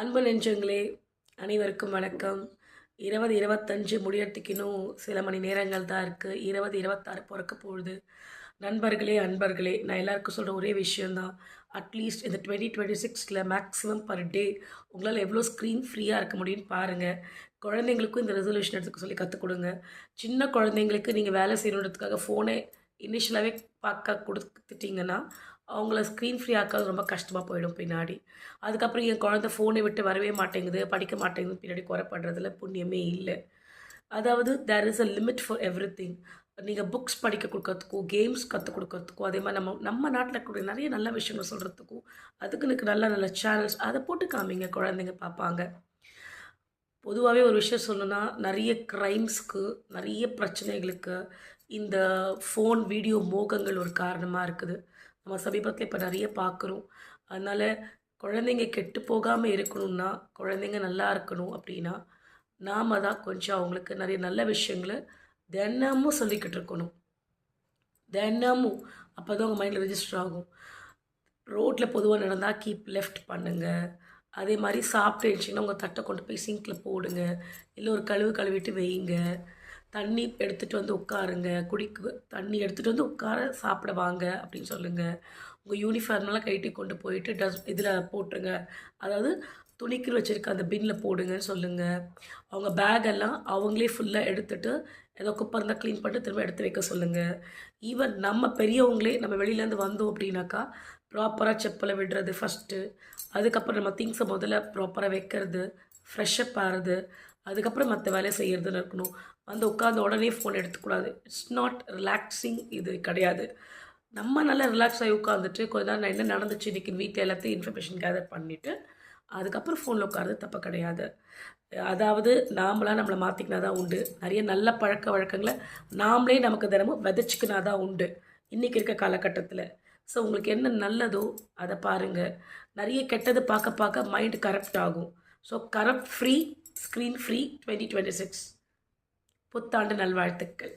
அன்பு நெஞ்சங்களே, அனைவருக்கும் வணக்கம். 2025 முடியறதுக்கு இன்னும் சில மணி நேரங்கள் தான் இருக்குது. 2026 பொறக்க போகுது. நண்பர்களே, அன்பர்களே, நான் எல்லாருக்கும் சொல்கிற ஒரே விஷயந்தான். அட்லீஸ்ட் இந்த 2026ல் மேக்ஸிமம் பர் டே உங்களால் எவ்வளோ ஸ்க்ரீன் ஃப்ரீயாக இருக்க முடியும்னு பாருங்கள். குழந்தைங்களுக்கும் இந்த ரெசல்யூஷன் எடுத்துக்க சொல்லி கற்றுக் கொடுங்க. சின்ன குழந்தைங்களுக்கு நீங்கள் வேலை செய்யணுன்றதுக்காக ஃபோனை இனிஷியலாகவே பார்க்க கொடுத்துட்டிங்கன்னா அவங்கள ஸ்க்ரீன் ஃப்ரீ ஆக்காது ரொம்ப கஷ்டமாக போயிடும் பின்னாடி. அதுக்கப்புறம் என் குழந்தை ஃபோனை விட்டு வரவே மாட்டேங்குது, படிக்க மாட்டேங்குது பின்னாடி குறைப்படுறதுல புண்ணியமே இல்லை. அதாவது there is a limit for everything. நீங்கள் புக்ஸ் படிக்க கொடுக்கறதுக்கும், கேம்ஸ் கற்றுக் கொடுக்கறதுக்கும், அதே மாதிரி நம்ம நம்ம நாட்டில் இருக்கக்கூடிய நிறைய நல்ல விஷயங்கள் சொல்கிறதுக்கும், அதுக்கு எனக்கு நல்ல நல்ல சேனல்ஸ் அதை போட்டு காமிங்க, குழந்தைங்க பார்ப்பாங்க. பொதுவாகவே ஒரு விஷயம் சொல்லணும்னா, நிறைய க்ரைம்ஸ்க்கு, நிறைய பிரச்சனைகளுக்கு இந்த ஃபோன் வீடியோ மோகங்கள் ஒரு காரணமாக இருக்குது. நம்ம சமீபத்தில் இப்போ நிறைய பார்க்குறோம். அதனால் குழந்தைங்க கெட்டு போகாமல் இருக்கணும்னா, குழந்தைங்க நல்லா இருக்கணும் அப்படின்னா, நாம் தான் கொஞ்சம் அவங்களுக்கு நிறைய நல்ல விஷயங்களை தினமும் சொல்லிக்கிட்டு இருக்கணும். தினமும். அப்போ தான் உங்கள் மைண்டில் ரெஜிஸ்டர் ஆகும். ரோட்டில் பொதுவாக நடந்தால் கீப் லெஃப்ட் பண்ணுங்கள். அதே மாதிரி சாப்பிட்டு இருந்துச்சிங்கன்னா உங்கள் தட்டை கொண்டு போய் சிங்கில் போடுங்க. இல்லை ஒரு கழுவிட்டு வையுங்க. தண்ணி எடுத்துகிட்டு வந்து உட்காருங்க. தண்ணி எடுத்துகிட்டு வந்து உட்கார சாப்பிட வாங்க அப்படின்னு சொல்லுங்கள். உங்கள் யூனிஃபார்ம்லாம் கழட்டி கொண்டு போயிட்டு இதில் போட்டுருங்க. அதாவது துணிக்கு வச்சுருக்க அந்த பின்னில் போடுங்கன்னு சொல்லுங்கள். அவங்க பேக்கெல்லாம் அவங்களே ஃபுல்லாக எடுத்துகிட்டு ஏதோ குப்பை இருந்தால் க்ளீன் பண்ணிட்டு திரும்ப எடுத்து வைக்க சொல்லுங்கள். ஈவன் நம்ம பெரியவங்களே நம்ம வெளியிலேருந்து வந்தோம் அப்படின்னாக்கா ப்ராப்பராக செப்பலை விடுறது ஃபஸ்ட்டு. அதுக்கப்புறம் நம்ம திங்ஸை முதல்ல ப்ராப்பராக வைக்கிறது, ஃப்ரெஷ்ஷப் ஆகிறது, அதுக்கப்புறம் மற்ற வேலையை செய்கிறதுன்னு இருக்கணும். வந்து உட்காந்து உடனே ஃபோன் எடுத்துக்கூடாது. It's not relaxing. இது கிடையாது. நம்ம நல்லா ரிலாக்ஸ் ஆகி உட்காந்துட்டு கொஞ்ச நேரம் நான் என்ன நடந்துச்சு இன்றைக்கி வீட்டில் எல்லாத்தையும் இன்ஃபர்மேஷன் கேதர் பண்ணிவிட்டு அதுக்கப்புறம் ஃபோனில் உட்காருறது தப்பு கிடையாது. அதாவது நாமளாக நம்மளை மாற்றிக்கினா தான் உண்டு. நிறைய நல்ல பழக்க வழக்கங்களை நாமளே நமக்கு தினமும் விதைச்சிக்கினா தான் உண்டு இன்றைக்கி இருக்க காலகட்டத்தில். ஸோ உங்களுக்கு என்ன நல்லதோ அதை பாருங்கள். நிறைய கெட்டது பார்க்க பார்க்க மைண்டு கரப்ட் ஆகும். So corrupt free, screen free 2026. புத்தாண்டு நல்வாழ்த்துக்கள்.